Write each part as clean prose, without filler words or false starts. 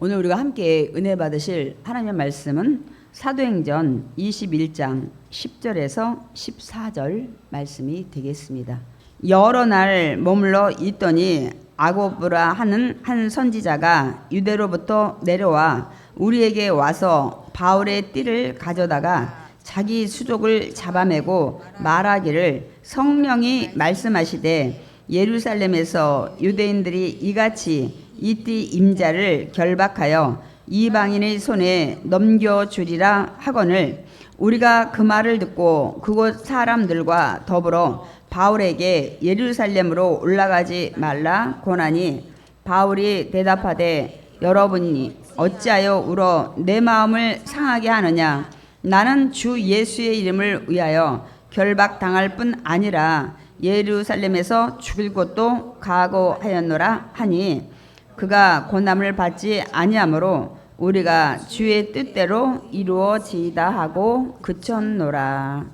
오늘 우리가 함께 은혜 받으실 하나님의 말씀은 사도행전 21장 10절에서 14절 말씀이 되겠습니다. 여러 날 머물러 있더니 아고브라 하는 한 선지자가 유대로부터 내려와 우리에게 와서 바울의 띠를 가져다가 자기 수족을 잡아매고 말하기를 성령이 말씀하시되 예루살렘에서 유대인들이 이같이 이 띠 임자를 결박하여 이방인의 손에 넘겨주리라 하거늘 우리가 그 말을 듣고 그곳 사람들과 더불어 바울에게 예루살렘으로 올라가지 말라 고나니 바울이 대답하되 여러분이 어찌하여 울어 내 마음을 상하게 하느냐 나는 주 예수의 이름을 위하여 결박당할 뿐 아니라 예루살렘에서 죽을 곳도 각오하였노라 하니 그가 고난을 받지 아니하므로 우리가 주의 뜻대로 이루어지이다 하고 그쳤노라.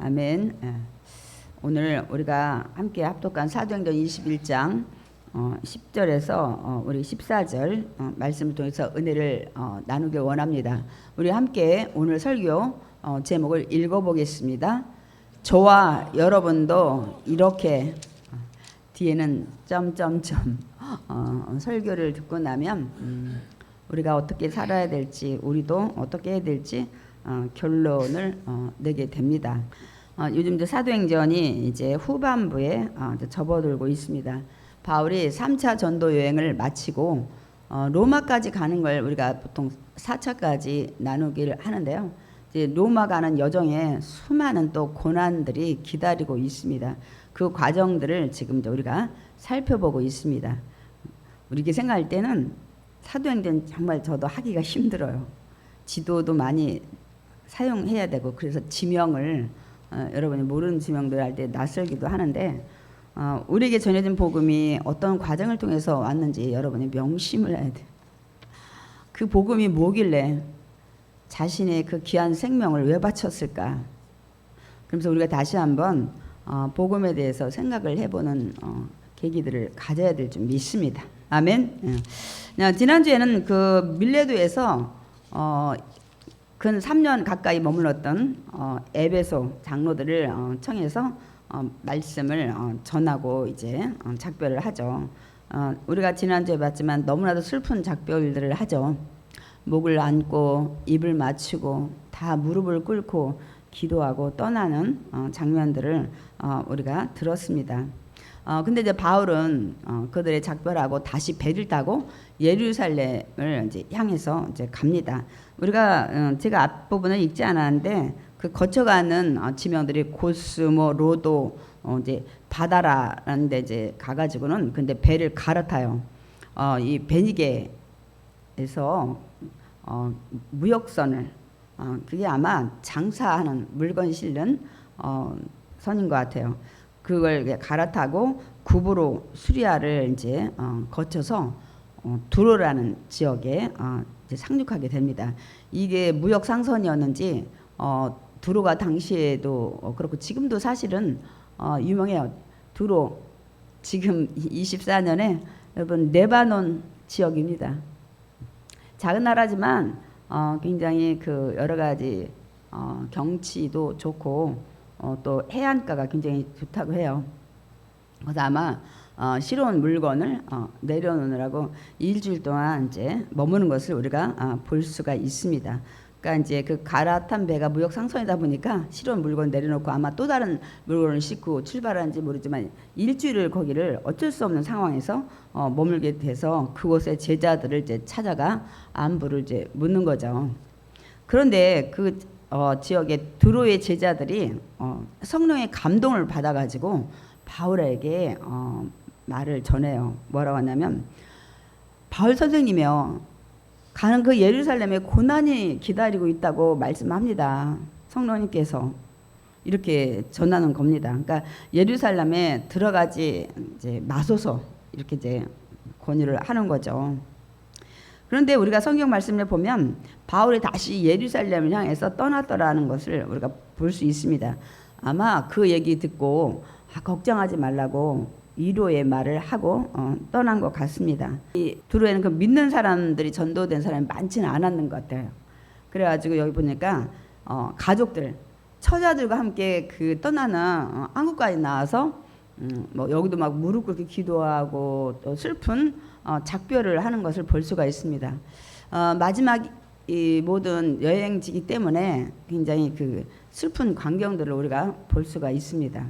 아멘. 오늘 우리가 함께 합독한 사도행전 21장 10절에서 우리 14절 말씀을 통해서 은혜를 나누길 원합니다. 우리 함께 오늘 설교 제목을 읽어보겠습니다. 저와 여러분도 이렇게 뒤에는 점점점 설교를 듣고 나면 우리가 어떻게 살아야 될지 우리도 어떻게 해야 될지 결론을 내게 됩니다. 요즘 이제 사도행전이 이제 후반부에 이제 접어들고 있습니다. 바울이 3차 전도 여행을 마치고 로마까지 가는 걸 우리가 보통 4차까지 나누기를 하는데요. 이제 로마 가는 여정에 수많은 또 고난들이 기다리고 있습니다. 그 과정들을 지금 이제 우리가 살펴보고 있습니다. 우리 이렇게 생각할 때는 사도행전 정말 저도 하기가 힘들어요. 지도도 많이 사용해야 되고 그래서 지명을 여러분이 모르는 지명들 할 때 낯설기도 하는데 우리에게 전해진 복음이 어떤 과정을 통해서 왔는지 여러분이 명심을 해야 돼요. 그 복음이 뭐길래 자신의 그 귀한 생명을 왜 바쳤을까? 그러면서 우리가 다시 한번 복음에 대해서 생각을 해보는 계기들을 가져야 될 줄 믿습니다. 아멘. 지난주에는 그 밀레도에서 근 3년 가까이 머물렀던 에베소 장로들을 청해서 말씀을 전하고 이제 작별을 하죠. 우리가 지난주에 봤지만 너무나도 슬픈 작별들을 하죠. 목을 안고 입을 맞추고 다 무릎을 꿇고 기도하고 떠나는 장면들을 우리가 들었습니다. 근데 이제 바울은 그들의 작별하고 다시 배를 타고 예루살렘을 이제 향해서 이제 갑니다. 우리가 제가 앞부분을 읽지 않았는데 그 거쳐가는 지명들이 고스모 로도 이제 바다라는 데 이제 가가지고는 근데 배를 갈아타요. 이 베니게에서 무역선을 그게 아마 장사하는 물건 실는 선인 것 같아요. 그걸 갈아타고 구브로 수리아를 이제 거쳐서 두로라는 지역에 이제 상륙하게 됩니다. 이게 무역 상선이었는지 두로가 당시에도 그렇고 지금도 사실은 유명해요. 두로 지금 24년에 여러분 레바논 지역입니다. 작은 나라지만 굉장히 그 여러 가지 경치도 좋고 또 해안가가 굉장히 좋다고 해요. 그래서 아마 실어온 물건을 내려놓느라고 일주일 동안 이제 머무는 것을 우리가 볼 수가 있습니다. 그러니까 이제 그 갈아탄 배가 무역 상선이다 보니까 실어온 물건 내려놓고 아마 또 다른 물건을 싣고 출발하는지 모르지만 일주일을 거기를 어쩔 수 없는 상황에서 머물게 돼서 그곳에 제자들을 이제 찾아가 안부를 이제 묻는 거죠. 그런데 그 지역의 두로의 제자들이 성령의 감동을 받아가지고 바울에게 말을 전해요. 뭐라고 하냐면 바울 선생님이요 가는 그 예루살렘에 고난이 기다리고 있다고 말씀합니다. 성령님께서 이렇게 전하는 겁니다. 그러니까 예루살렘에 들어가지 이제 마소서 이렇게 이제 권유를 하는 거죠. 그런데 우리가 성경 말씀을 보면 바울이 다시 예루살렘을 향해서 떠났더라는 것을 우리가 볼 수 있습니다. 아마 그 얘기 듣고 걱정하지 말라고 위로의 말을 하고 떠난 것 같습니다. 이 두로에는 그 믿는 사람들이 전도된 사람이 많지는 않았는 것 같아요. 그래가지고 여기 보니까 가족들, 처자들과 함께 그 떠나는 한국까지 나와서 뭐 여기도 막 무릎 꿇고 기도하고 또 슬픈 작별을 하는 것을 볼 수가 있습니다. 마지막 이 모든 여행지기 때문에 굉장히 그 슬픈 광경들을 우리가 볼 수가 있습니다.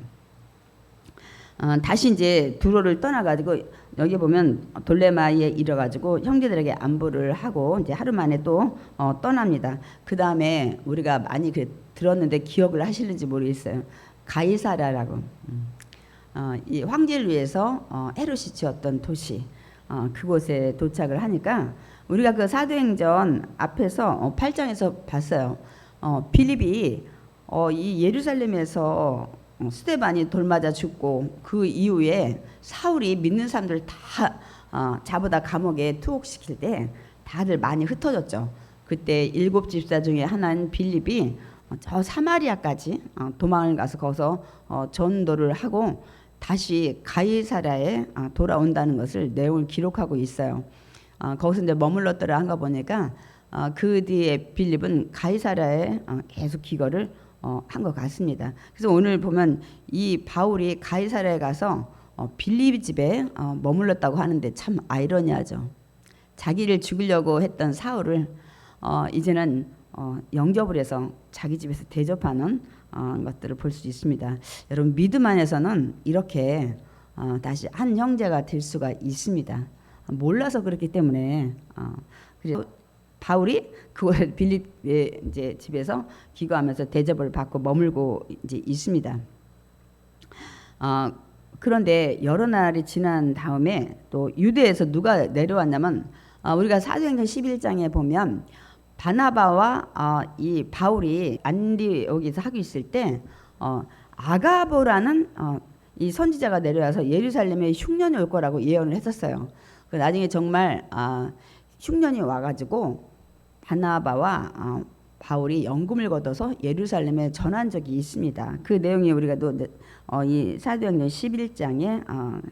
다시 이제 두로를 떠나가지고 여기 보면 돌레마이에 이뤄가지고 형제들에게 안부를 하고 이제 하루 만에 또 떠납니다. 그 다음에 우리가 많이 들었는데 기억을 하시는지 모르겠어요. 가이사랴라고 이 황제를 위해서 헤롯이 지었던 도시 그곳에 도착을 하니까 우리가 그 사도행전 앞에서 8장에서 봤어요. 빌립이 이 예루살렘에서 스데반이 돌맞아 죽고 그 이후에 사울이 믿는 사람들 다 잡아다 감옥에 투옥시킬 때 다들 많이 흩어졌죠. 그때 7 집사 중에 하나인 빌립이 저 사마리아까지 도망을 가서 거기서 전도를 하고 다시 가이사랴에 돌아온다는 것을 내용을 기록하고 있어요. 거기서 이제 머물렀더라 한 거 보니까 그 뒤에 빌립은 가이사랴에 계속 기거를 한 것 같습니다. 그래서 오늘 보면 이 바울이 가이사랴에 가서 빌립 집에 머물렀다고 하는데 참 아이러니하죠. 자기를 죽이려고 했던 사울을 이제는 영접을 해서 자기 집에서 대접하는 것들을 볼 수 있습니다. 여러분 믿음 안에서는 이렇게 다시 한 형제가 될 수가 있습니다. 몰라서 그렇기 때문에 그래서 바울이 그걸 빌립의 이제 집에서 기거하면서 대접을 받고 머물고 이제 있습니다. 그런데 여러 날이 지난 다음에 또 유대에서 누가 내려왔냐면 우리가 사도행전 11장에 보면 바나바와 이 바울이 안디옥에서 하고 있을 때 아가보라는 이 선지자가 내려와서 예루살렘에 흉년이 올 거라고 예언을 했었어요. 나중에 정말 흉년이 와가지고 바나바와 바울이 연금을 걷어서 예루살렘에 전한 적이 있습니다. 그 내용이 우리가 또 이 사도행전 11장에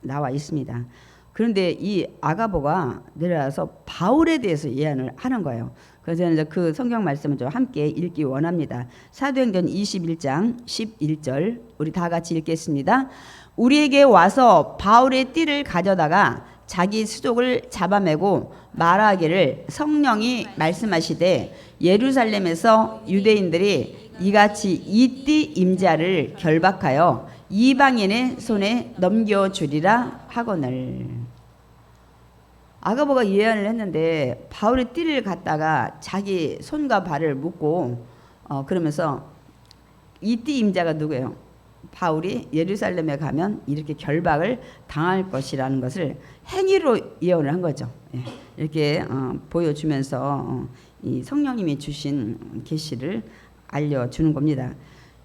나와 있습니다. 그런데 이 아가보가 내려와서 바울에 대해서 예언을 하는 거예요. 그래서 이제 그 성경 말씀을 좀 함께 읽기 원합니다. 사도행전 21장 11절 우리 다 같이 읽겠습니다. 우리에게 와서 바울의 띠를 가져다가 자기 수족을 잡아매고 말하기를 성령이 말씀하시되 예루살렘에서 유대인들이 이같이 이 띠 임자를 결박하여 이방인의 손에 넘겨주리라 하거늘. 아가보가 예언을 했는데 바울의 띠를 갖다가 자기 손과 발을 묶고 그러면서 이 띠 임자가 누구예요? 바울이 예루살렘에 가면 이렇게 결박을 당할 것이라는 것을 행위로 예언을 한 거죠. 이렇게 보여주면서 이 성령님이 주신 계시를 알려주는 겁니다.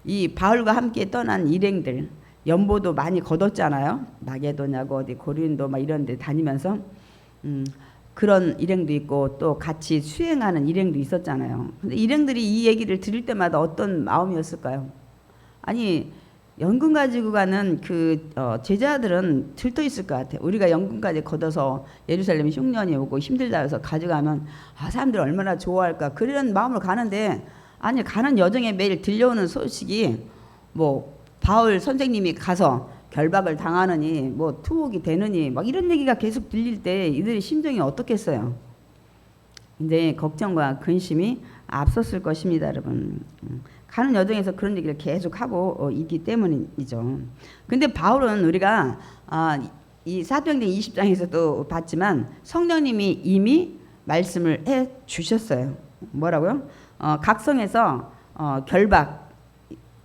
이 바울과 함께 떠난 일행들 연보도 많이 거뒀잖아요. 마게도냐고 어디 고린도 막 이런 데 다니면서 그런 일행도 있고 또 같이 수행하는 일행도 있었잖아요. 근데 일행들이 이 얘기를 들을 때마다 어떤 마음이었을까요? 아니 연금 가지고 가는 그 제자들은 들떠 있을 것 같아요. 우리가 연금까지 걷어서 예루살렘 흉년이 오고 힘들다 해서 가져가면 사람들 얼마나 좋아할까 그런 마음으로 가는데 아니 가는 여정에 매일 들려오는 소식이 뭐 바울 선생님이 가서 결박을 당하느니 뭐 투옥이 되느니 막 이런 얘기가 계속 들릴 때 이들의 심정이 어떻겠어요? 근데 걱정과 근심이 앞섰을 것입니다, 여러분. 가는 여정에서 그런 얘기를 계속 하고 있기 때문이죠. 근데 바울은 우리가 이 사도행전 20장에서도 봤지만 성령님이 이미 말씀을 해 주셨어요. 뭐라고요? 각성에서 결박,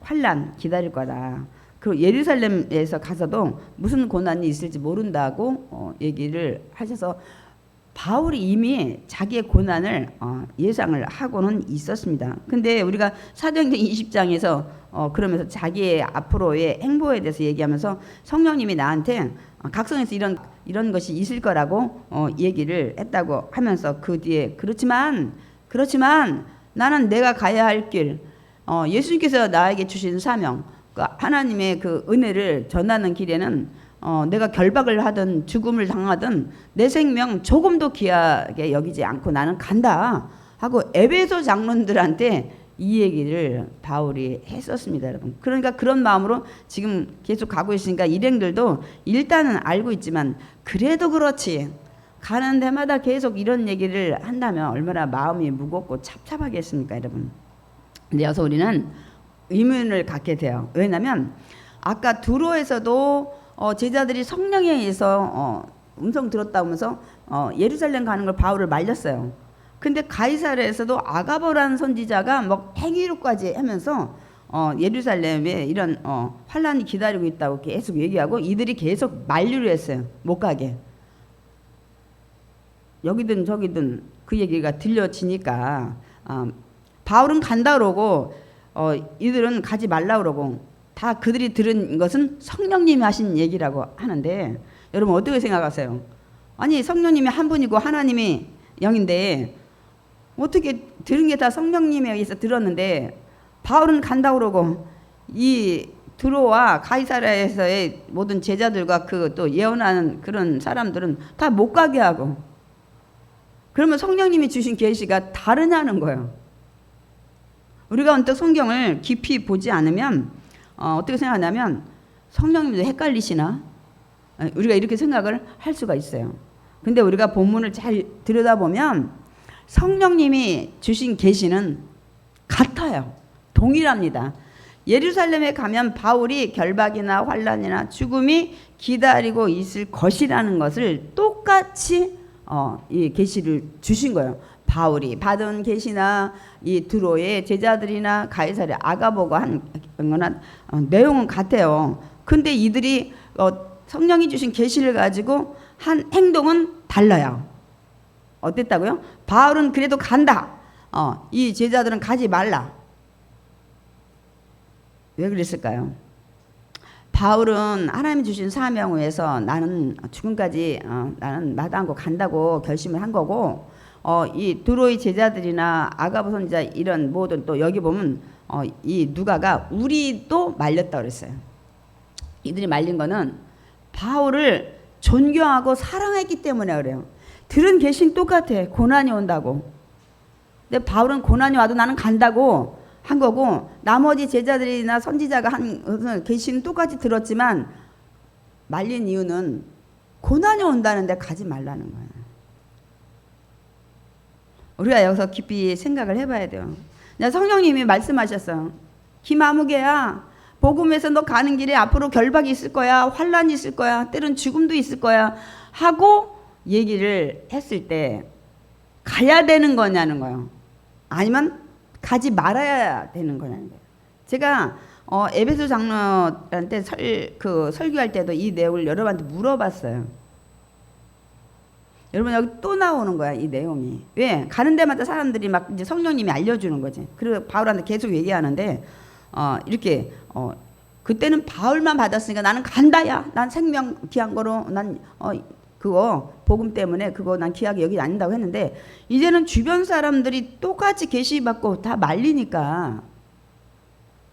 환난 기다릴 거다. 그리고 예루살렘에서 가서도 무슨 고난이 있을지 모른다고 얘기를 하셔서 바울이 이미 자기의 고난을 예상을 하고는 있었습니다. 근데 우리가 사도행전 20장에서 그러면서 자기의 앞으로의 행보에 대해서 얘기하면서 성령님이 나한테 각성에서 이런 것이 있을 거라고 얘기를 했다고 하면서 그 뒤에 그렇지만 나는 내가 가야 할 길, 예수님께서 나에게 주신 사명, 하나님의 그 은혜를 전하는 길에는 내가 결박을 하든 죽음을 당하든 내 생명 조금도 귀하게 여기지 않고 나는 간다 하고 에베소 장로들한테 이 얘기를 바울이 했었습니다, 여러분. 그러니까 그런 마음으로 지금 계속 가고 있으니까 일행들도 일단은 알고 있지만 그래도 그렇지 가는 데마다 계속 이런 얘기를 한다면 얼마나 마음이 무겁고 찹찹하겠습니까, 여러분. 근데 여기서 우리는 의문을 갖게 돼요. 왜냐하면 아까 두로에서도 제자들이 성령에 의해서 음성 들었다고 하면서 예루살렘 가는 걸 바울을 말렸어요. 근데 가이사랴에서도 아가보라는 선지자가 뭐 행위로까지 하면서 예루살렘에 이런 환란이 기다리고 있다고 계속 얘기하고 이들이 계속 만류를 했어요. 못 가게. 여기든 저기든 그 얘기가 들려지니까 바울은 간다 그러고 이들은 가지 말라 그러고 다 그들이 들은 것은 성령님이 하신 얘기라고 하는데 여러분 어떻게 생각하세요? 아니 성령님이 한 분이고 하나님이 영인데 어떻게 들은 게 다 성령님에 의해서 들었는데 바울은 간다 그러고 이 두로와 가이사랴에서의 모든 제자들과 그 또 예언하는 그런 사람들은 다 못 가게 하고 그러면 성령님이 주신 계시가 다르냐는 거예요. 우리가 언뜻 성경을 깊이 보지 않으면 어떻게 생각하냐면 성령님도 헷갈리시나? 우리가 이렇게 생각을 할 수가 있어요. 근데 우리가 본문을 잘 들여다보면 성령님이 주신 계시는 같아요. 동일합니다. 예루살렘에 가면 바울이 결박이나 환란이나 죽음이 기다리고 있을 것이라는 것을 똑같이 이 계시를 주신 거예요. 바울이 받은 계시나 이 두로의 제자들이나 가이사랴 아가보가 한 거나 내용은 같아요. 근데 이들이 성령이 주신 계시를 가지고 한 행동은 달라요. 어땠다고요? 바울은 그래도 간다. 이 제자들은 가지 말라. 왜 그랬을까요? 바울은 하나님이 주신 사명 위해서 나는 죽음까지 나는 마다않고 간다고 결심을 한 거고 이 두로의 제자들이나 아가보 선지자 이런 모든 또 여기 보면 이 누가가 우리도 말렸다 그랬어요. 이들이 말린 거는 바울을 존경하고 사랑했기 때문에 그래요. 들은 계신 똑같아. 고난이 온다고. 근데 바울은 고난이 와도 나는 간다고 한 거고 나머지 제자들이나 선지자가 한 계시는 똑같이 들었지만 말린 이유는 고난이 온다는데 가지 말라는 거예요. 우리가 여기서 깊이 생각을 해봐야 돼요. 성령님이 말씀하셨어요. 김아무개야 복음에서 너 가는 길에 앞으로 결박이 있을 거야. 환란이 있을 거야. 때론 죽음도 있을 거야. 하고 얘기를 했을 때 가야 되는 거냐는 거예요. 아니면 가지 말아야 되는 거냐는 거예요. 제가 에베소 장로한테 설교할 때도 이 내용을 여러분한테 물어봤어요. 여러분 여기 또 나오는 거야 이 내용이. 왜? 가는 데마다 사람들이 막 이제 성령님이 알려주는 거지. 그리고 바울한테 계속 얘기하는데 이렇게 그때는 바울만 받았으니까 나는 간다야. 난 생명 귀한 거로 난 그거 복음 때문에 그거 난 귀하게 여기지 않는다고 했는데 이제는 주변 사람들이 똑같이 계시 받고 다 말리니까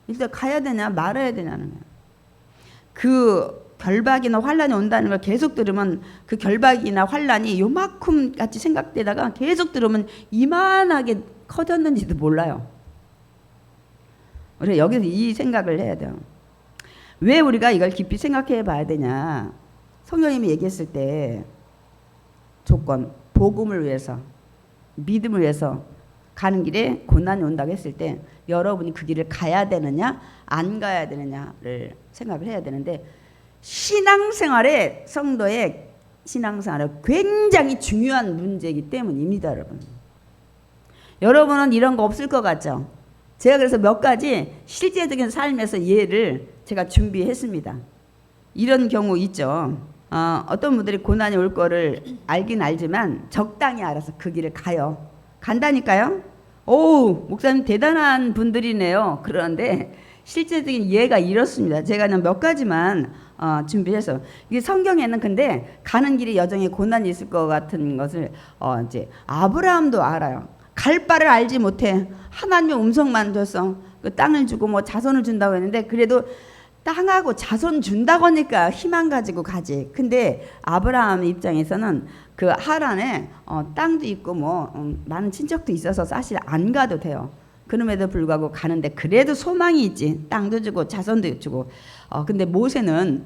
일단 가야 되냐 말아야 되냐는 거야. 그 결박이나 환란이 온다는 걸 계속 들으면 그 결박이나 환란이 요만큼 같이 생각되다가 계속 들으면 이만하게 커졌는지도 몰라요. 우리가 여기서 이 생각을 해야 돼요. 왜 우리가 이걸 깊이 생각해 봐야 되냐. 성령님이 얘기했을 때 조건, 복음을 위해서, 믿음을 위해서 가는 길에 고난이 온다고 했을 때 여러분이 그 길을 가야 되느냐 안 가야 되느냐를 생각을 해야 되는데 신앙생활에 성도의 신앙생활에 굉장히 중요한 문제이기 때문입니다. 여러분은 이런 거 없을 것 같죠? 제가 그래서 몇 가지 실제적인 삶에서 예를 제가 준비했습니다. 이런 경우 있죠. 어떤 분들이 고난이 올 거를 알긴 알지만 적당히 알아서 그 길을 가요. 간다니까요. 오, 목사님 대단한 분들이네요. 그런데 실제적인 예가 이렇습니다. 제가 그냥 몇 가지만 준비해서 이게 성경에는 근데 가는 길에 여정에 고난이 있을 것 같은 것을 이제 아브라함도 알아요. 갈 바를 알지 못해 하나님의 음성만 줬어. 그 땅을 주고 뭐 자손을 준다고 했는데 그래도 땅하고 자손 준다고 하니까 희망 가지고 가지. 근데 아브라함 입장에서는 그 하란에 땅도 있고 뭐 많은 친척도 있어서 사실 안 가도 돼요. 그럼에도 불구하고 가는데 그래도 소망이 있지. 땅도 주고 자손도 주고. 근데 모세는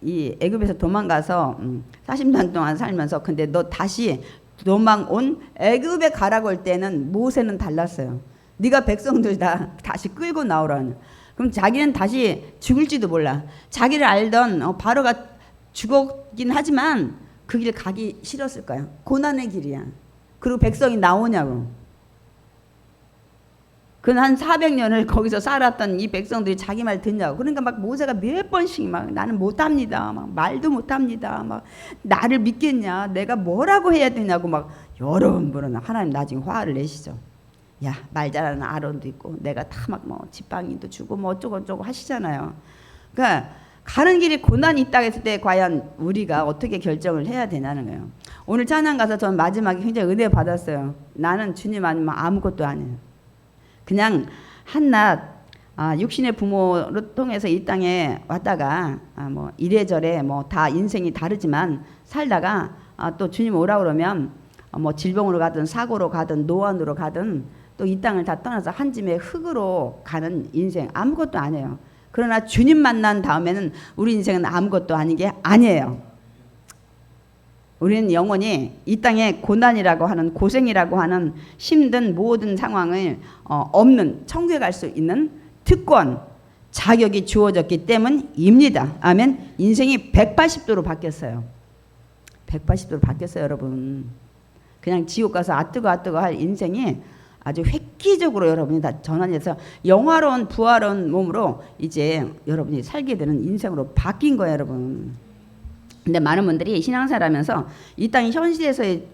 이 애굽에서 도망가서 40년 동안 살면서 근데 너 다시 도망 온 애굽에 가라고 할 때는 모세는 달랐어요. 네가 백성들 다 다시 끌고 나오라는. 그럼 자기는 다시 죽을지도 몰라. 자기를 알던 바로가 죽었긴 하지만 그 길 가기 싫었을 거야. 고난의 길이야. 그리고 백성이 나오냐고. 그 한 400년을 거기서 살았던 이 백성들이 자기 말 듣냐고. 그러니까 막 모세가 몇 번씩 막 나는 못합니다. 막 말도 못합니다. 막 나를 믿겠냐. 내가 뭐라고 해야 되냐고 막 여러 번 물어나. 하나님 나중에 화를 내시죠. 야, 말 잘하는 아론도 있고 내가 다 막 뭐 지팡이도 주고 뭐 어쩌고 하시잖아요. 그러니까 가는 길에 고난이 있다 했을 때 과연 우리가 어떻게 결정을 해야 되냐는 거예요. 오늘 찬양 가서 전 마지막에 굉장히 은혜 받았어요. 나는 주님 아니면 아무것도 아니에요. 그냥 한낱 육신의 부모를 통해서 이 땅에 왔다가 뭐 이래저래 뭐 다 인생이 다르지만 살다가 또 주님 오라 그러면 뭐 질병으로 가든 사고로 가든 노안으로 가든 또 이 땅을 다 떠나서 한 짐의 흙으로 가는 인생 아무것도 아니에요. 그러나 주님 만난 다음에는 우리 인생은 아무것도 아닌 게 아니에요. 우리는 영원히 이 땅에 고난이라고 하는 고생이라고 하는 힘든 모든 상황을 없는 천국에 갈 수 있는 특권, 자격이 주어졌기 때문입니다. 아멘. 인생이 180도로 바뀌었어요. 180도로 바뀌었어요, 여러분. 그냥 지옥 가서 아뜨거 할 인생이 아주 획기적으로 여러분이 다 전환해서 영화로운 부활한 몸으로 이제 여러분이 살게 되는 인생으로 바뀐 거예요, 여러분. 근데 많은 분들이 신앙생활하면서 이 땅 현실에서의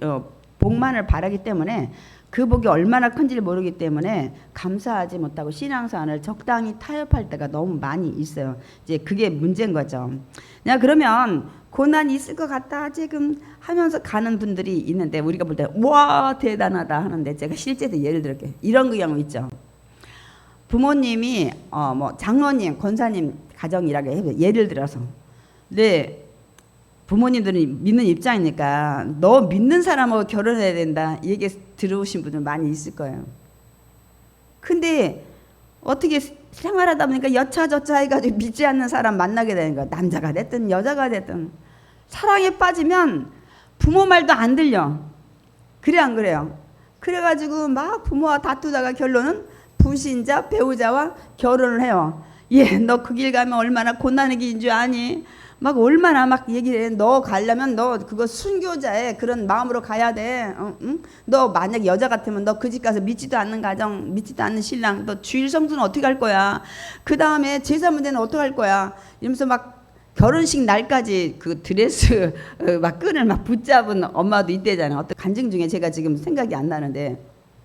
복만을 바라기 때문에 그 복이 얼마나 큰지를 모르기 때문에 감사하지 못하고 신앙생활을 적당히 타협할 때가 너무 많이 있어요. 이제 그게 문제인 거죠. 야, 그러면 고난이 있을 것 같다 지금 하면서 가는 분들이 있는데 우리가 볼 때 와 대단하다 하는데 제가 실제로 예를 들게 이런 경우 있죠. 부모님이 뭐 장로님, 권사님 가정이라고 해요. 예를 들어서. 네. 부모님들은 믿는 입장이니까 너 믿는 사람하고 결혼해야 된다 이 얘기 들어오신 분들 많이 있을 거예요. 근데 어떻게 생활하다 보니까 여차저차 해가지고 믿지 않는 사람 만나게 되는 거야. 남자가 됐든 여자가 됐든 사랑에 빠지면 부모 말도 안 들려. 그래 안 그래요? 그래가지고 막 부모와 다투다가 결론은 부신자 배우자와 결혼을 해요. 예, 너 그 길 가면 얼마나 고난의 길인 줄 아니? 막 얼마나 막 얘기를 해. 너 가려면 너 그거 순교자의 그런 마음으로 가야 돼. 응? 너 만약 여자 같으면 너 그 집 가서 믿지도 않는 가정, 믿지도 않는 신랑, 너 주일 성수는 어떻게 할 거야? 그 다음에 제사 문제는 어떻게 할 거야? 이러면서 막 결혼식 날까지 그 드레스 막 끈을 막 붙잡은 엄마도 이때잖아요. 어떤 간증 중에 제가 지금 생각이 안 나는데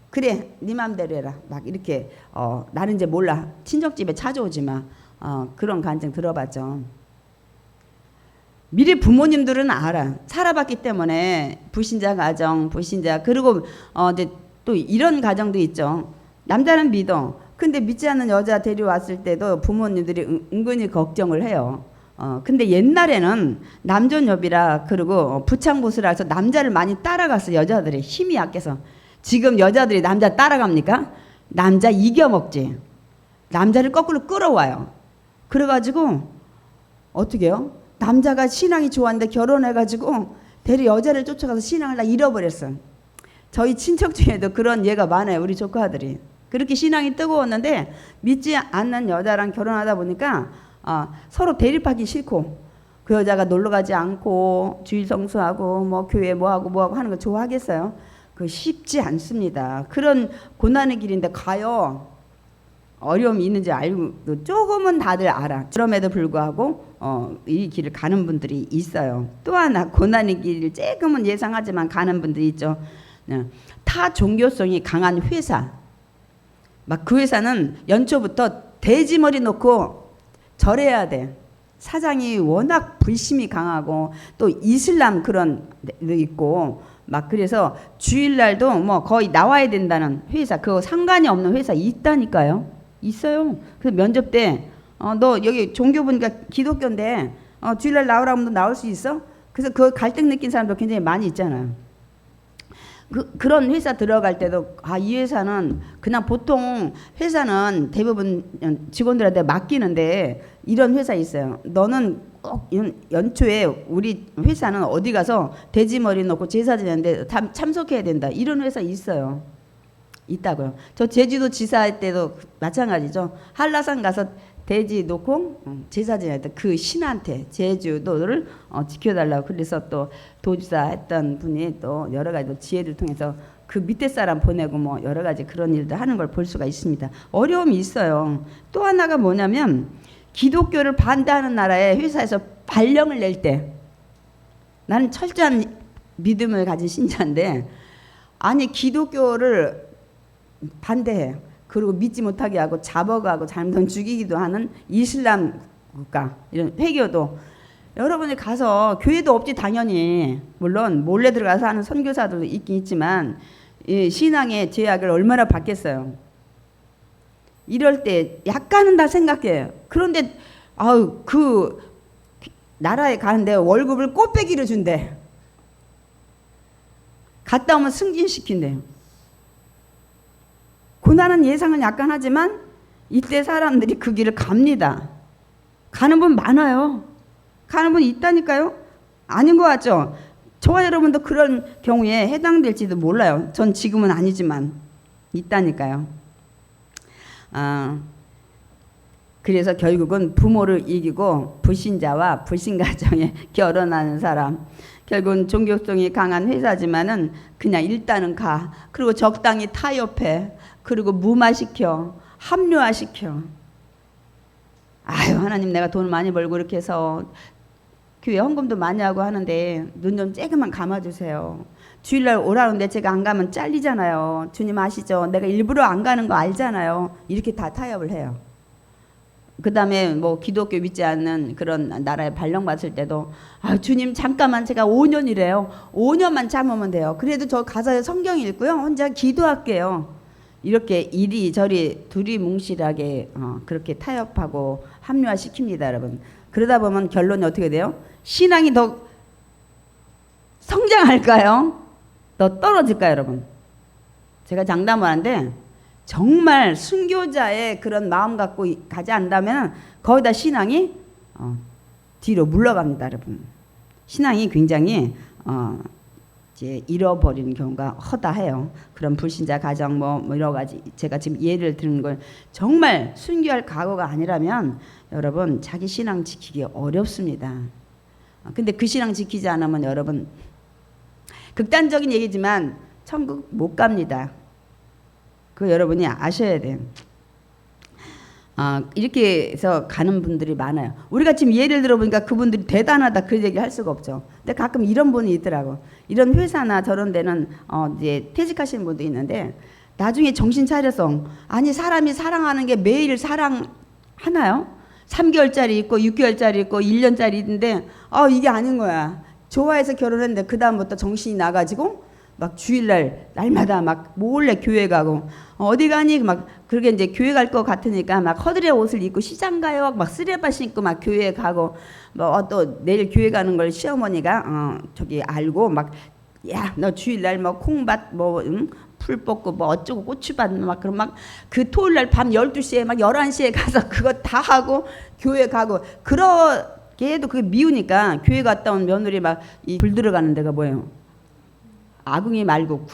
그래 네 맘대로 해라. 막 이렇게 나는 이제 몰라. 친정집에 찾아오지 마. 그런 간증 들어봤죠. 미리 부모님들은 알아. 살아봤기 때문에 부신자 가정, 부신자 그리고 이제 또 이런 가정도 있죠. 남자는 믿어. 근데 믿지 않는 여자 데려왔을 때도 부모님들이 은근히 걱정을 해요. 근데 옛날에는 남존여비라 그리고 부창부수라 해서 남자를 많이 따라갔어. 여자들이 힘이 약해서. 지금 여자들이 남자 따라갑니까? 남자 이겨먹지. 남자를 거꾸로 끌어와요. 그래가지고 어떻게 해요? 남자가 신앙이 좋았는데 결혼해가지고 대리 여자를 쫓아가서 신앙을 다 잃어버렸어. 저희 친척 중에도 그런 예가 많아요. 우리 조카들이. 그렇게 신앙이 뜨거웠는데 믿지 않는 여자랑 결혼하다 보니까 서로 대립하기 싫고 그 여자가 놀러가지 않고 주일 성수하고 뭐 교회 뭐하고 하는 거 좋아하겠어요? 그 쉽지 않습니다. 그런 고난의 길인데 가요. 어려움이 있는지 알고 조금은 다들 알아. 그럼에도 불구하고 이 길을 가는 분들이 있어요. 또 하나 고난의 길을 조금은 예상하지만 가는 분들이 있죠. 타 종교성이 강한 회사. 막 그 회사는 연초부터 돼지머리 놓고 절해야 돼. 사장이 워낙 불심이 강하고 또 이슬람 그런 데 있고 막 그래서 주일날도 뭐 거의 나와야 된다는 회사, 그거 상관이 없는 회사 있다니까요. 있어요. 그래서 면접 때 너 여기 종교 보니까 기독교인데 주일날 나오라면 너 나올 수 있어? 그래서 그 갈등 느낀 사람도 굉장히 많이 있잖아요. 그런 회사 들어갈 때도 이 회사는 그냥 보통 회사는 대부분 직원들한테 맡기는데 이런 회사 있어요. 너는 꼭 연초에 우리 회사는 어디 가서 돼지머리 넣고 제사 지내는데 참석해야 된다. 이런 회사 있어요. 있다고요. 저 제주도 지사할 때도 마찬가지죠. 한라산 가서 돼지 놓고 제사 지낼 때 그 신한테 제주도를 지켜달라고 그래서 또 도지사 했던 분이 또 여러 가지 지혜를 통해서 그 밑에 사람 보내고 뭐 여러 가지 그런 일들 하는 걸 볼 수가 있습니다. 어려움이 있어요. 또 하나가 뭐냐면 기독교를 반대하는 나라의 회사에서 발령을 낼 때 나는 철저한 믿음을 가진 신자인데 아니 기독교를 반대해. 그리고 믿지 못하게 하고 잡아가고 잘못하면 죽이기도 하는 이슬람 국가 이런 회교도 여러분이 가서 교회도 없지 당연히 물론 몰래 들어가서 하는 선교사들도 있긴 있지만 이 신앙의 제약을 얼마나 받겠어요. 이럴 때 약간은 다 생각해요. 그런데 그 나라에 가는데 월급을 꽃배기로 준대. 갔다 오면 승진시킨대요. 고난은 예상은 약간 하지만 이때 사람들이 그 길을 갑니다. 가는 분 많아요. 가는 분 있다니까요. 아닌 것 같죠? 저와 여러분도 그런 경우에 해당될지도 몰라요. 전 지금은 아니지만 있다니까요. 그래서 결국은 부모를 이기고 불신자와 불신가정에 결혼하는 사람 결국은 종교성이 강한 회사지만은 그냥 일단은 가. 그리고 적당히 타협해. 그리고 무마시켜. 합리화시켜. 아유 하나님 내가 돈 많이 벌고 이렇게 해서 교회 헌금도 많이 하고 하는데 눈 좀 조금만 감아주세요. 주일날 오라는데 제가 안 가면 잘리잖아요. 주님 아시죠? 내가 일부러 안 가는 거 알잖아요. 이렇게 다 타협을 해요. 그 다음에 뭐 기독교 믿지 않는 그런 나라에 발령받을 때도 주님 잠깐만 제가 5년이래요. 5년만 참으면 돼요. 그래도 저 가서 성경 읽고요. 혼자 기도할게요. 이렇게 이리저리 두리뭉실하게 그렇게 타협하고 합리화시킵니다. 여러분. 그러다 보면 결론이 어떻게 돼요? 신앙이 더 성장할까요? 더 떨어질까요? 여러분. 제가 장담을 하는데 정말 순교자의 그런 마음 갖고 가지 않다면 거기다 신앙이 뒤로 물러갑니다, 여러분. 신앙이 굉장히 이제 잃어버리는 경우가 허다해요. 그런 불신자 가정 뭐 여러 가지 제가 지금 예를 드는 걸 정말 순교할 각오가 아니라면 여러분 자기 신앙 지키기 어렵습니다. 근데 그 신앙 지키지 않으면 여러분 극단적인 얘기지만 천국 못 갑니다. 그거 여러분이 아셔야 돼요. 이렇게 해서 가는 분들이 많아요. 우리가 지금 예를 들어보니까 그분들이 대단하다 그 얘기 할 수가 없죠. 근데 가끔 이런 분이 있더라고. 이런 회사나 저런 데는 이제 퇴직하시는 분도 있는데 나중에 정신 차려서 아니 사람이 사랑하는 게 매일 사랑하나요? 3개월짜리 있고 6개월짜리 있고 1년짜리 있는데 이게 아닌 거야. 좋아해서 결혼했는데 그 다음부터 정신이 나가지고 막 주일날 날마다 막 몰래 교회 가고 어디 가니 막 그렇게 이제 교회 갈 것 같으니까 막 허드레 옷을 입고 시장 가요 막 쓰레빠 신고 막 교회 가고 뭐 또 내일 교회 가는 걸 시어머니가 저기 알고 막 야 너 주일날 뭐 콩밭 뭐 풀 뽑고 뭐 어쩌고 고추밭 막 그런 막 그 토요일날 밤 12시에 막 11시에 가서 그거 다 하고 교회 가고 그렇게 해도 그게 미우니까 교회 갔다 온 며느리 막 이 불 들어가는 데가 뭐예요? 아궁이 말고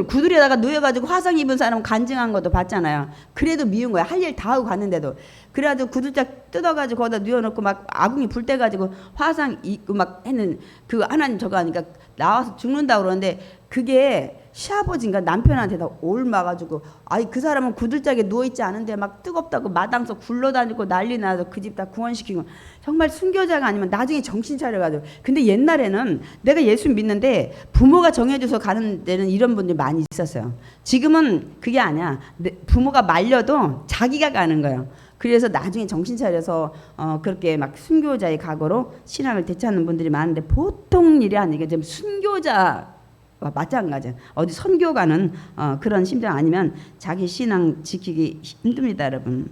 구들에다가 누워가지고 화상 입은 사람 간증한 것도 봤잖아요. 그래도 미운 거야. 할 일 다 하고 갔는데도. 그래가지고 구들짝 뜯어가지고 거기다 누워놓고 막 아궁이 불 때가지고 화상 입고 막 했는 그 하나님 저거 하니까 나와서 죽는다고 그러는데 그게 시아버지인가 남편한테 다 옮아가지고 그 사람은 구들짝에 누워있지 않은데 막 뜨겁다고 마당서 굴러다니고 난리 나서 그 집 다 구원시키고 정말 순교자가 아니면 나중에 정신 차려가지고 근데 옛날에는 내가 예수 믿는데 부모가 정해줘서 가는 데는 이런 분들이 많이 있었어요. 지금은 그게 아니야. 부모가 말려도 자기가 가는 거예요. 그래서 나중에 정신 차려서 그렇게 막 순교자의 각오로 신앙을 되찾는 분들이 많은데 보통 일이 아니게 좀 순교자 마찬가지. 어디 선교 가는 그런 심정 아니면 자기 신앙 지키기 힘듭니다, 여러분.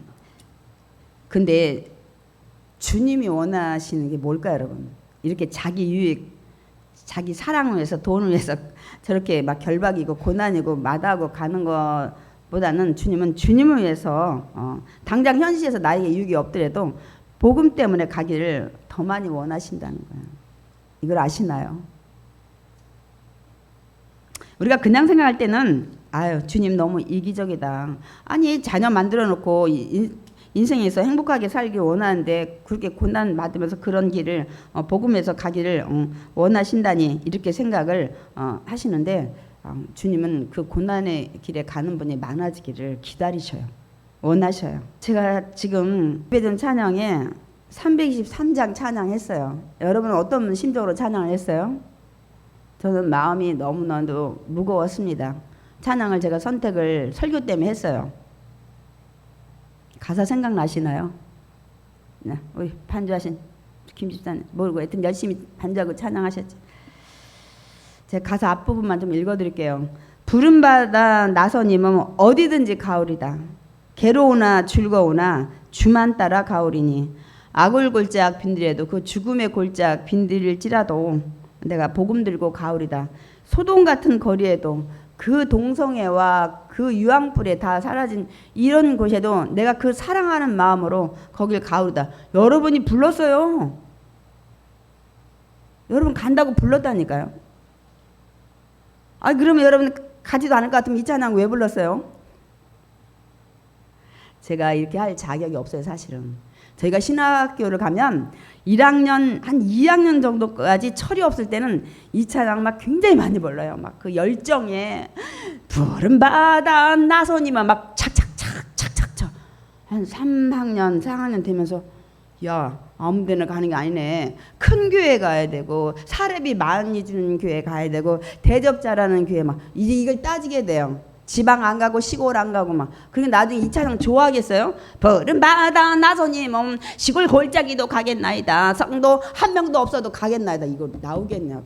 근데 주님이 원하시는 게 뭘까요, 여러분? 이렇게 자기 유익, 자기 사랑을 위해서, 돈을 위해서 저렇게 막 결박이고 고난이고 마다하고 가는 것보다는 주님은 주님을 위해서 당장 현실에서 나에게 유익이 없더라도 복음 때문에 가기를 더 많이 원하신다는 거예요. 이걸 아시나요? 우리가 그냥 생각할 때는 아유 주님 너무 이기적이다. 아니 자녀 만들어 놓고 인생에서 행복하게 살기 원하는데 그렇게 고난 받으면서 그런 길을 복음에서 가기를 원하신다니 이렇게 생각을 하시는데 주님은 그 고난의 길에 가는 분이 많아지기를 기다리셔요. 원하셔요. 제가 지금 예배전 찬양에 323장 찬양했어요. 여러분은 어떤 심정으로 찬양을 했어요? 저는 마음이 너무나도 무거웠습니다. 찬양을 제가 선택을 설교 때문에 했어요. 가사 생각나시나요? 네, 우리 반주하신 김 집사님 모르고 하여튼 열심히 반주하고 찬양하셨지. 제가 가사 앞부분만 좀 읽어드릴게요. 부름받아 나서님은 어디든지 가오리다. 괴로우나 즐거우나 주만 따라 가오리니 아굴골짝 빈들에도 그 죽음의 골짝 빈들일지라도 내가 복음 들고 가오리다. 소돔 같은 거리에도 그 동성애와 그 유황불에 다 사라진 이런 곳에도 내가 그 사랑하는 마음으로 거길 가오리다. 여러분이 불렀어요. 여러분 간다고 불렀다니까요. 아 그러면 여러분 가지도 않을 것 같으면 이 찬양 왜 불렀어요? 제가 이렇게 할 자격이 없어요. 사실은 저희가 신학교를 가면 1학년 한 2학년 정도까지 철이 없을 때는 이 찬양 막 굉장히 많이 불러요. 막 그 열정에 부름받아 나서니만 막 착착착착착착 한 3학년 4학년 되면서 야 아무 데나 가는 게 아니네. 큰 교회 가야 되고 사례비 많이 주는 교회 가야 되고 대접자라는 교회 막 이제 이걸 따지게 돼요. 지방 안 가고 시골 안 가고 막. 그러니까 나중에 이 찬양 좋아하겠어요? 부름받아 나서니 몸 시골 골짜기도 가겠나이다. 성도 한 명도 없어도 가겠나이다. 이거 나오겠냐고.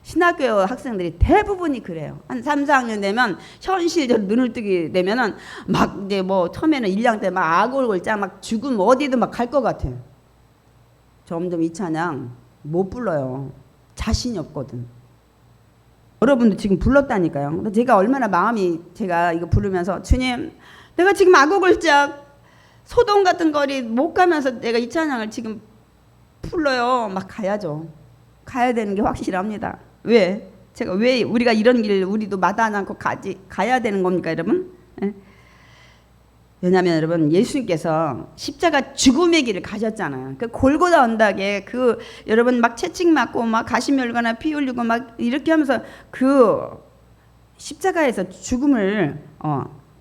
신학교 학생들이 대부분이 그래요. 한 3, 4학년 되면 현실적으로 눈을 뜨게 되면은 막 이제 뭐 처음에는 1년 때 막 아골골짝 막 죽음 어디든 막 갈 것 같아요. 점점 이 찬양 못 불러요. 자신이 없거든. 여러분도 지금 불렀다니까요. 제가 얼마나 마음이 제가 이거 부르면서 주님 내가 지금 아고골짝 소돔 같은 거리 못 가면서 내가 이 찬양을 지금 불러요. 막 가야죠. 가야 되는 게 확실합니다. 왜? 제가 왜 우리가 이런 길 우리도 마다하지 않고 가야 되는 겁니까 여러분? 예? 왜냐하면 여러분 예수님께서 십자가 죽음의 길을 가셨잖아요. 그 골고다 언덕에 그 여러분 막 채찍 맞고 막 가시 mel거나 피 흘리고 막 이렇게 하면서 그 십자가에서 죽음을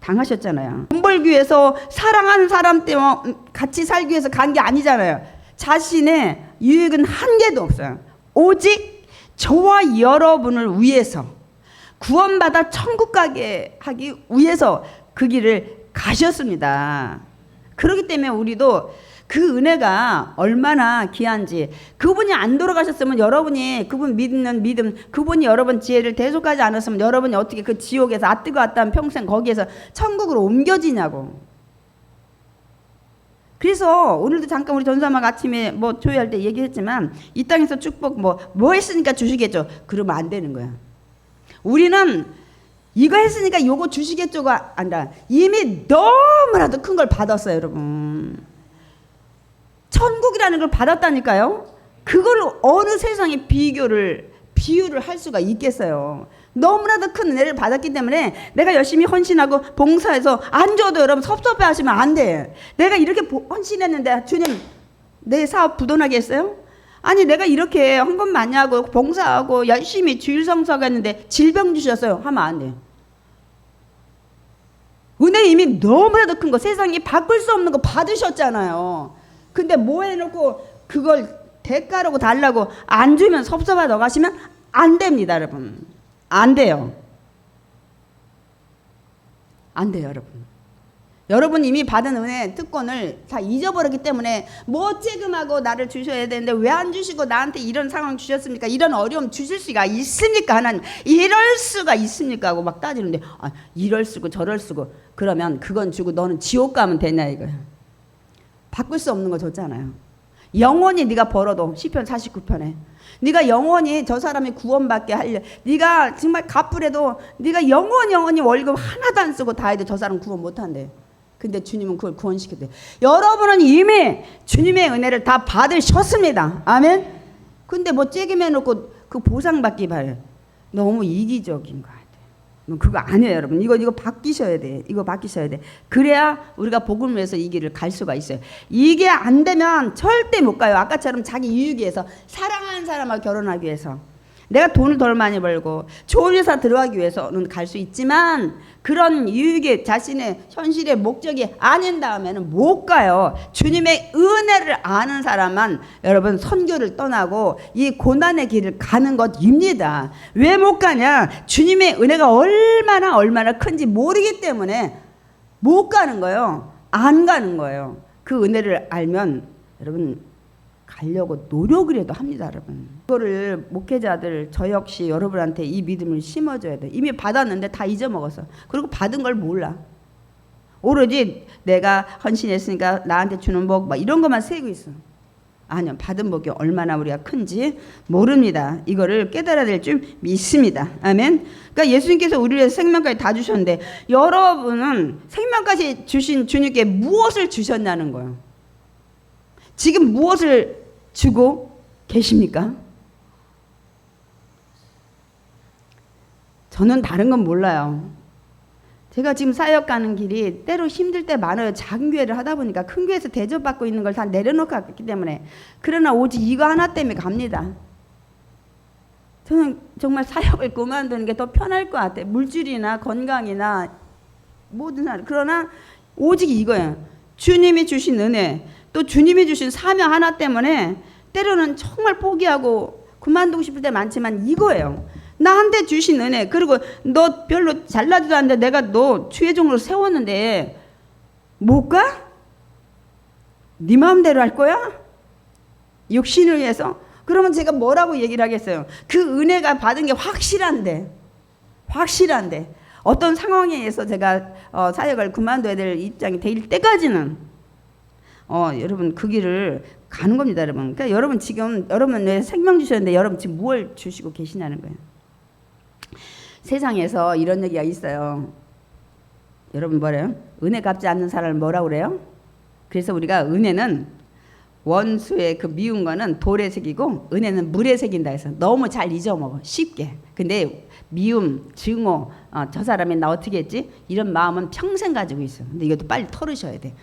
당하셨잖아요. 돈 벌기 위해서 사랑하는 사람 때문에 같이 살기 위해서 간 게 아니잖아요. 자신의 유익은 한 개도 없어요. 오직 저와 여러분을 위해서 구원받아 천국 가게 하기 위해서 그 길을 가셨습니다. 그렇기 때문에 우리도 그 은혜가 얼마나 귀한지, 그분이 안 돌아가셨으면 여러분이 그분 믿는 믿음, 그분이 여러분 지혜를 대속하지 않았으면 여러분이 어떻게 그 지옥에서 아뜨거 왔다면 평생 거기에서 천국으로 옮겨지냐고. 그래서 오늘도 잠깐 우리 전사막 아침에 뭐 조회할 때 얘기했지만 이 땅에서 축복 뭐 했으니까 주시겠죠. 그러면 안 되는 거야. 우리는 이거 했으니까 요거 주시겠죠가 아니라 이미 너무나도 큰 걸 받았어요, 여러분. 천국이라는 걸 받았다니까요. 그걸 어느 세상에 비유를 할 수가 있겠어요. 너무나도 큰 은혜를 받았기 때문에 내가 열심히 헌신하고 봉사해서 안 줘도 여러분 섭섭해 하시면 안 돼. 내가 이렇게 헌신했는데 주님 내 사업 부도나게 했어요? 아니 내가 이렇게 헌금 많이 하고 봉사하고 열심히 주일 성서했는데 질병 주셨어요 하면 안 돼요. 은혜 이미 너무나도 큰 거, 세상이 바꿀 수 없는 거 받으셨잖아요. 근데 뭐 해놓고 그걸 대가로 달라고 안 주면 섭섭하다 가시면 안 됩니다, 여러분. 안 돼요. 안 돼요, 여러분. 여러분 이미 받은 은혜 특권을 다 잊어버렸기 때문에 뭐 째금하고 나를 주셔야 되는데 왜 안 주시고 나한테 이런 상황 주셨습니까? 이런 어려움 주실 수가 있습니까? 하나님 이럴 수가 있습니까? 하고 막 따지는데 이럴 수고 저럴 수고 그러면 그건 주고 너는 지옥 가면 되냐 이거야. 바꿀 수 없는 거 줬잖아요. 영원히 네가 벌어도 시편 49편에 네가 영원히 저 사람이 구원받게 하려, 네가 정말 갑불해도 네가 영원히 월급 하나도 안 쓰고 다 해도 저 사람 구원 못한대. 근데 주님은 그걸 구원시켰대. 여러분은 이미 주님의 은혜를 다 받으셨습니다. 아멘. 근데 뭐 째김해 놓고 그 보상받기 바래. 너무 이기적인 것 같아요. 그거 아니에요, 여러분. 이거 바뀌셔야 돼. 이거 바뀌셔야 돼. 그래야 우리가 복음을 위해서 이 길을 갈 수가 있어요. 이게 안 되면 절대 못 가요. 아까처럼 자기 이유기 위해서, 사랑하는 사람하고 결혼하기 위해서, 내가 돈을 덜 많이 벌고 좋은 회사 들어가기 위해서는 갈 수 있지만, 그런 유익의 자신의 현실의 목적이 아닌 다음에는 못 가요. 주님의 은혜를 아는 사람만 여러분 선교를 떠나고 이 고난의 길을 가는 것입니다. 왜 못 가냐? 주님의 은혜가 얼마나 큰지 모르기 때문에 못 가는 거예요. 안 가는 거예요. 그 은혜를 알면 여러분 가려고 노력이라도 합니다, 여러분. 그거를 목회자들, 저 역시 여러분한테 이 믿음을 심어줘야 돼. 이미 받았는데 다 잊어먹었어. 그리고 받은 걸 몰라. 오로지 내가 헌신했으니까 나한테 주는 복, 막 이런 것만 세고 있어. 아니요, 받은 복이 얼마나 우리가 큰지 모릅니다. 이거를 깨달아야 될 줄 믿습니다. 아멘. 그러니까 예수님께서 우리를 위해서 생명까지 다 주셨는데, 여러분은 생명까지 주신 주님께 무엇을 주셨냐는 거예요. 지금 무엇을 주고 계십니까? 저는 다른 건 몰라요. 제가 지금 사역 가는 길이 때로 힘들 때 많아요. 작은 교회를 하다 보니까 큰 교회에서 대접받고 있는 걸 다 내려놓고 갔기 때문에. 그러나 오직 이거 하나 때문에 갑니다. 저는 정말 사역을 그만두는 게 더 편할 것 같아요. 물질이나 건강이나 모든 사람. 그러나 오직 이거예요. 주님이 주신 은혜, 또 주님이 주신 사명 하나 때문에 때로는 정말 포기하고 그만두고 싶을 때 많지만 이거예요. 나한테 주신 은혜, 그리고 너 별로 잘나지도 않는데 내가 너 주의종으로 세웠는데 못 가? 네 마음대로 할 거야? 육신을 위해서? 그러면 제가 뭐라고 얘기를 하겠어요? 그 은혜가 받은 게 확실한데 어떤 상황에 의해서 제가 사역을 그만둬야 될 입장이 될 때까지는 여러분 그 길을 가는 겁니다, 여러분. 그러니까 여러분 지금 여러분 왜 생명 주셨는데 여러분 지금 뭘 주시고 계시냐는 거예요. 세상에서 이런 얘기가 있어요. 여러분 뭐래요? 은혜 갚지 않는 사람을 뭐라고 그래요? 그래서 우리가 은혜는 원수의 그 미운 거는 돌에 새기고 은혜는 물에 새긴다 해서 너무 잘 잊어먹어, 쉽게. 근데 미움, 증오, 저 사람이 나 어떻게 했지? 이런 마음은 평생 가지고 있어. 근데 이것도 빨리 털으셔야 돼.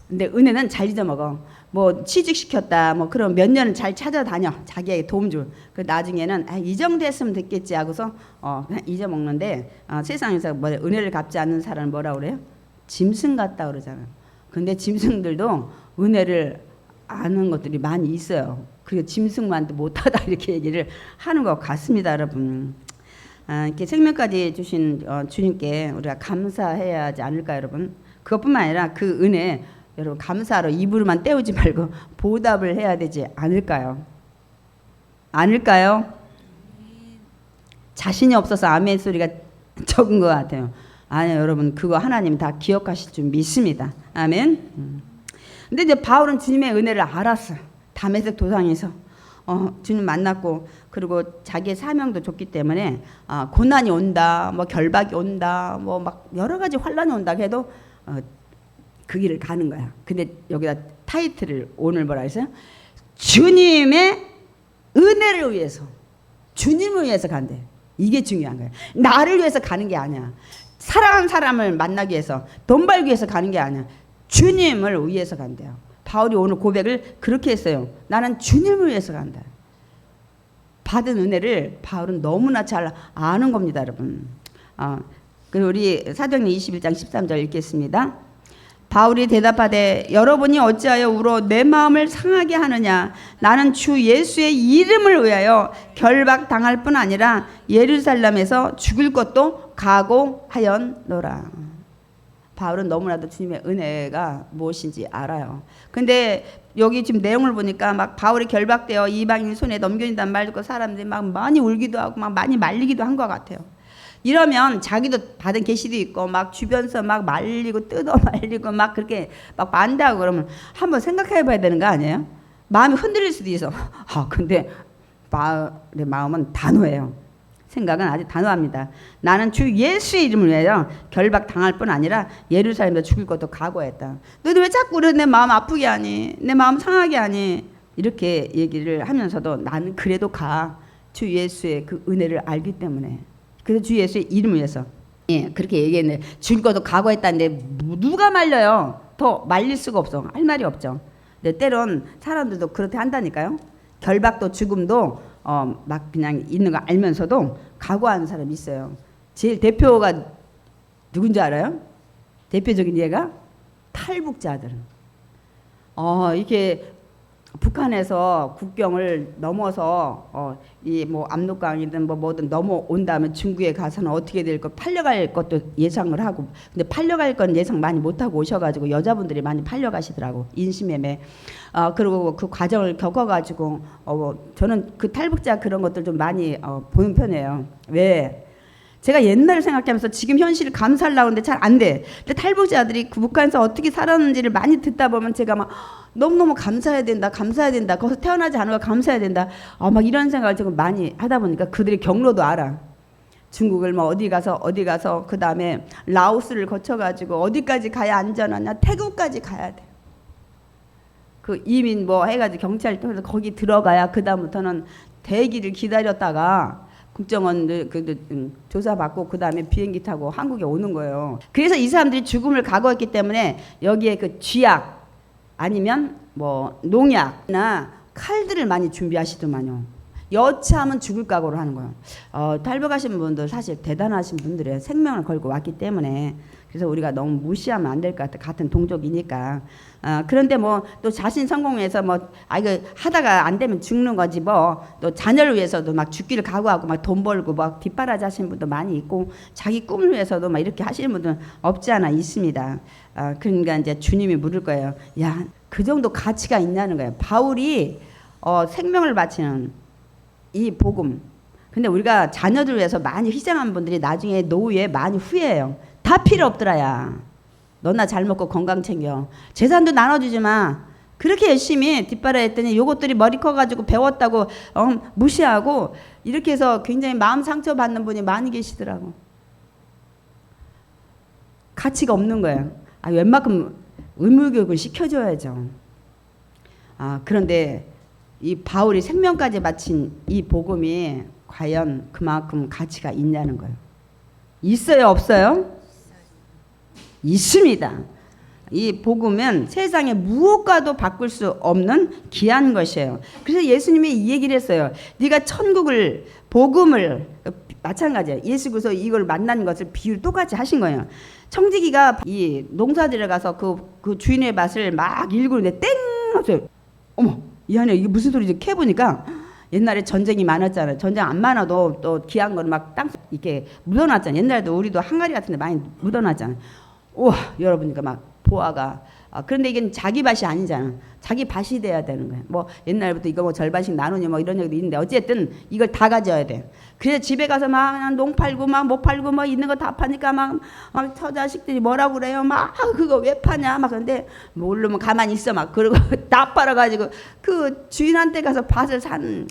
근데 은혜는 잘 잊어먹어. 뭐 취직시켰다, 뭐 그럼 몇 년을 잘 찾아다녀, 자기에게 도움 줄. 그 나중에는 이 정도 했으면 됐겠지 하고서 그냥 잊어먹는데, 세상에서 뭐 은혜를 갚지 않는 사람을 뭐라고 그래요? 짐승 같다 그러잖아요. 근데 짐승들도 은혜를 아는 것들이 많이 있어요. 그리고 짐승만도 못하다 이렇게 얘기를 하는 것 같습니다, 여러분. 이렇게 생명까지 주신 주님께 우리가 감사해야 하지 않을까, 여러분? 그것뿐만 아니라 그 은혜 여러분 감사로 입으로만 때우지 말고 보답을 해야 되지 않을까요? 아닐까요? 자신이 없어서 아멘 소리가 적은 것 같아요. 아니요, 여러분 그거 하나님 다 기억하실 줄 믿습니다. 아멘. 근데 이제 바울은 주님의 은혜를 알았어. 다메섹 도상에서 주님 만났고, 그리고 자기의 사명도 줬기 때문에 고난이 온다, 뭐 결박이 온다, 뭐 막 여러 가지 환란이 온다 해도 그 길을 가는 거야. 근데 여기다 타이틀을 오늘 뭐라 했어요? 주님의 은혜를 위해서, 주님을 위해서 간대. 이게 중요한 거야. 나를 위해서 가는 게 아니야. 사랑하는 사람을 만나기 위해서, 돈 벌기 위해서 가는 게 아니야. 주님을 위해서 간대요. 바울이 오늘 고백을 그렇게 했어요. 나는 주님을 위해서 간다. 받은 은혜를 바울은 너무나 잘 아는 겁니다, 여러분. 그리고 우리 사도행전 21장 13절 읽겠습니다. 바울이 대답하되 여러분이 어찌하여 울어 내 마음을 상하게 하느냐? 나는 주 예수의 이름을 위하여 결박당할 뿐 아니라 예루살렘에서 죽을 것도 각오하였노라. 바울은 너무나도 주님의 은혜가 무엇인지 알아요. 근데 여기 지금 내용을 보니까 막 바울이 결박되어 이방인 손에 넘겨진다는 말 듣고 사람들이 막 많이 울기도 하고 막 많이 말리기도 한 것 같아요. 이러면 자기도 받은 계시도 있고 막 주변서 막 말리고 뜯어 말리고 막 그렇게 막 반대하고 그러면 한번 생각해 봐야 되는 거 아니에요? 마음이 흔들릴 수도 있어. 근데 내 마음은 단호해요. 생각은 아주 단호합니다. 나는 주 예수의 이름을 위하여 결박 당할 뿐 아니라 예루살렘에서 죽을 것도 각오했다. 너도 왜 자꾸 내 마음 아프게 하니? 내 마음 상하게 하니? 이렇게 얘기를 하면서도 나는 그래도 주 예수의 그 은혜를 알기 때문에. 그래서 주 예수의 이름을 위해서 그렇게 얘기했네. 죽을 것도 각오했다는데 누가 말려요? 더 말릴 수가 없어. 할 말이 없죠. 근데 때론 사람들도 그렇게 한다니까요. 결박도 죽음도 막 그냥 있는 거 알면서도 각오하는 사람이 있어요. 제일 대표가 누군지 알아요? 대표적인 예가 탈북자들. 이게 북한에서 국경을 넘어서 이 뭐 압록강이든 뭐든 넘어온 다음에 중국에 가서는 어떻게 될 거 팔려갈 것도 예상을 하고, 근데 팔려갈 건 예상 많이 못 하고 오셔가지고 여자분들이 많이 팔려가시더라고. 인신매매. 그리고 그 과정을 겪어가지고 저는 그 탈북자 그런 것들 좀 많이 보는 편이에요. 왜? 제가 옛날을 생각하면서 지금 현실을 감사하려고 하는데 잘 안 돼. 근데 탈북자들이 그 북한에서 어떻게 살았는지를 많이 듣다 보면 제가 막 너무너무 감사해야 된다. 거기서 태어나지 않은 거 감사해야 된다. 막 이런 생각을 지금 많이 하다 보니까 그들의 경로도 알아. 중국을 뭐 어디 가서 그 다음에 라오스를 거쳐가지고 어디까지 가야 안전하냐. 태국까지 가야 돼. 그 이민 뭐 해가지고 경찰 통해서 거기 들어가야 그 다음부터는 대기를 기다렸다가 국정원 조사받고 그 다음에 비행기 타고 한국에 오는 거예요. 그래서 이 사람들이 죽음을 각오했기 때문에 여기에 그 쥐약 아니면 뭐 농약이나 칼들을 많이 준비하시더만요. 여차하면 죽을 각오를 하는 거예요. 탈북하신 분들 사실 대단하신 분들의 생명을 걸고 왔기 때문에 그래서 우리가 너무 무시하면 안 될 것 같아. 같은 동족이니까. 그런데 뭐 또 자신 성공해서 이거 하다가 안 되면 죽는 거지 뭐. 또 자녀를 위해서도 막 죽기를 각오하고 막 돈 벌고 막 뒷바라지 하시는 분도 많이 있고 자기 꿈을 위해서도 막 이렇게 하시는 분들은 없지 않아 있습니다. 그러니까 이제 주님이 물을 거예요. 야, 그 정도 가치가 있냐는 거예요. 바울이 생명을 바치는 이 복음. 근데 우리가 자녀들 위해서 많이 희생한 분들이 나중에 노후에 많이 후회해요. 다 필요 없더라야. 너나 잘 먹고 건강 챙겨. 재산도 나눠주지 마. 그렇게 열심히 뒷바라 했더니 요것들이 머리 커가지고 배웠다고 무시하고 이렇게 해서 굉장히 마음 상처받는 분이 많이 계시더라고. 가치가 없는 거예요. 웬만큼 의무교육을 시켜줘야죠. 그런데 이 바울이 생명까지 바친 이 복음이 과연 그만큼 가치가 있냐는 거예요. 있어요, 없어요? 있습니다. 이 복음은 세상에 무엇과도 바꿀 수 없는 귀한 것이에요. 그래서 예수님이 이 얘기를 했어요. 네가 천국을 복음을 마찬가지예요. 예수 그래서 이걸 만난 것을 비유를 똑같이 하신 거예요. 청지기가 이 농사지러 가서 그 주인의 밭을 막 일고 있는데 땡 하면서 어머 이 안에 이게 무슨 소리지? 캐보니까 옛날에 전쟁이 많았잖아요. 전쟁 안 많아도 또 귀한 거는 막 땅 이렇게 묻어놨잖아요. 옛날에도 우리도 항아리 같은 데 많이 묻어놨잖아요. 우와 열어보니까 막 보아가 그런데 이게 자기 밭이 아니잖아. 자기 밭이 돼야 되는 거야. 뭐 옛날부터 이거 뭐 절반씩 나누니 뭐 이런 얘기도 있는데 어쨌든 이걸 다 가져야 돼. 그래서 집에 가서 막 농 팔고 막 못 팔고 뭐 있는 거 다 파니까 막 처자식들이 뭐라고 그래요. 막 그거 왜 파냐 막 근데 모르면 가만히 있어 막 그러고 다 팔아가지고 그 주인한테 가서 밭을 산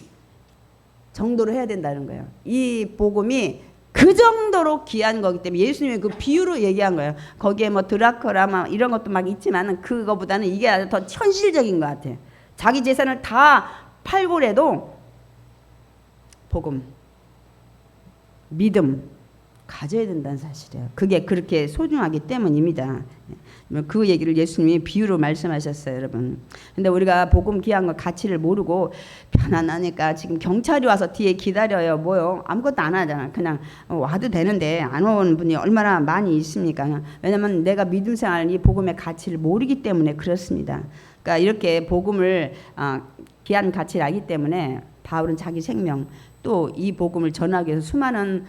정도로 해야 된다는 거예요. 이 복음이 그 정도로 귀한 거기 때문에 예수님이 그 비유로 얘기한 거예요. 거기에 뭐 드라크라 막 이런 것도 막 있지만은 그거보다는 이게 더 현실적인 것 같아요. 자기 재산을 다 팔고라도 복음, 믿음 가져야 된다는 사실이에요. 그게 그렇게 소중하기 때문입니다. 그 얘기를 예수님이 비유로 말씀하셨어요, 여러분. 근데 우리가 복음 귀한 거 가치를 모르고 편안하니까 지금 경찰이 와서 뒤에 기다려요. 뭐요? 아무것도 안 하잖아. 그냥 와도 되는데 안 오는 분이 얼마나 많이 있습니까? 왜냐면 내가 믿음 생활 이 복음의 가치를 모르기 때문에 그렇습니다. 그러니까 이렇게 복음을 귀한 가치를 알기 때문에 바울은 자기 생명 또 이 복음을 전하기 위해서 수많은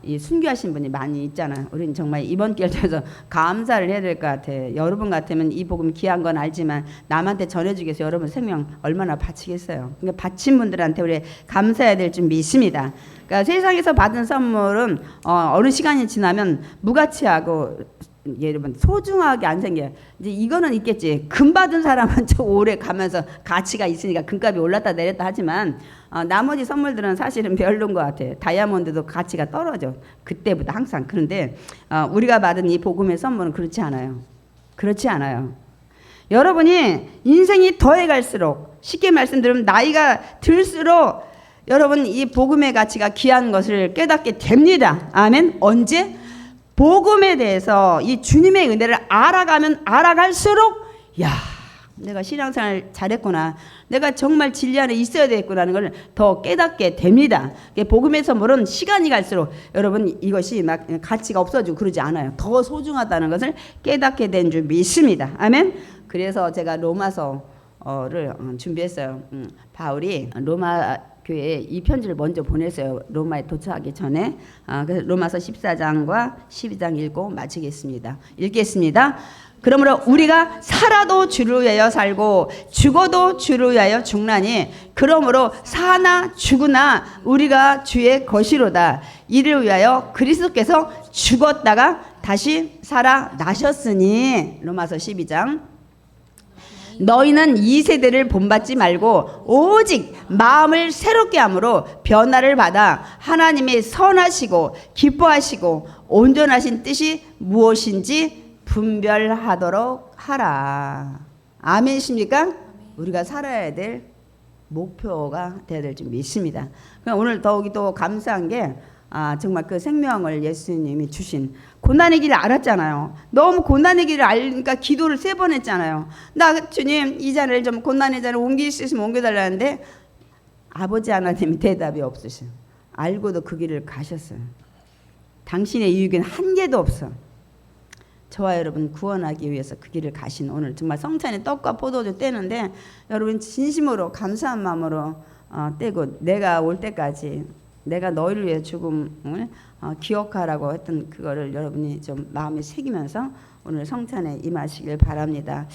이 순교하신 분이 많이 있잖아요. 우리는 정말 이번 기회를 통해서 감사를 해야 될 것 같아요. 여러분 같으면 이 복음 귀한 건 알지만 남한테 전해주기 위해서 여러분 생명 얼마나 바치겠어요. 그러니까 바친 분들한테 우리 감사해야 될 줄 믿습니다. 그러니까 세상에서 받은 선물은 어느 시간이 지나면 무가치하고 여러분 소중하게 안 생겨요. 이제 이거는 있겠지. 금 받은 사람은 저 오래 가면서 가치가 있으니까 금값이 올랐다 내렸다 하지만 나머지 선물들은 사실은 별로인 것 같아요. 다이아몬드도 가치가 떨어져. 그때보다 항상. 그런데 우리가 받은 이 복음의 선물은 그렇지 않아요. 그렇지 않아요. 여러분이 인생이 더해갈수록 쉽게 말씀드리면 나이가 들수록 여러분 이 복음의 가치가 귀한 것을 깨닫게 됩니다. 아멘. 언제? 복음에 대해서 이 주님의 은혜를 알아가면 알아갈수록 야 내가 신앙생활 잘했구나. 내가 정말 진리 안에 있어야 되겠구나는 걸 더 깨닫게 됩니다. 복음의 선물은 시간이 갈수록 여러분 이것이 막 가치가 없어지고 그러지 않아요. 더 소중하다는 것을 깨닫게 된 줄 믿습니다. 아멘. 그래서 제가 로마서를 준비했어요. 바울이 로마 교회에 이 편지를 먼저 보냈어요. 로마에 도착하기 전에. 그래서 로마서 14장과 12장 읽고 마치겠습니다. 읽겠습니다. 그러므로 우리가 살아도 주를 위하여 살고 죽어도 주를 위하여 죽나니 그러므로 사나 죽으나 우리가 주의 것이로다. 이를 위하여 그리스도께서 죽었다가 다시 살아나셨으니 로마서 12장 너희는 이 세대를 본받지 말고 오직 마음을 새롭게 함으로 변화를 받아 하나님의 선하시고 기뻐하시고 온전하신 뜻이 무엇인지 분별하도록 하라. 아멘이십니까? 우리가 살아야 될 목표가 되어야 될 줄 믿습니다. 오늘 더욱이 또 감사한 게 정말 그 생명을 예수님이 주신 고난의 길을 알았잖아요. 너무 고난의 길을 알니까 기도를 3번 했잖아요. 나 주님 이 잔을 좀 고난의 잔을 옮길 수 있으면 옮겨달라는데 아버지 하나님이 대답이 없으셔. 알고도 그 길을 가셨어요. 당신의 유익은 한 개도 없어. 저와 여러분 구원하기 위해서 그 길을 가신 오늘 정말 성찬에 떡과 포도주 떼는데 여러분 진심으로 감사한 마음으로 떼고 내가 올 때까지 내가 너희를 위해 죽음을 기억하라고 했던 그거를 여러분이 좀 마음에 새기면서 오늘 성찬에 임하시길 바랍니다.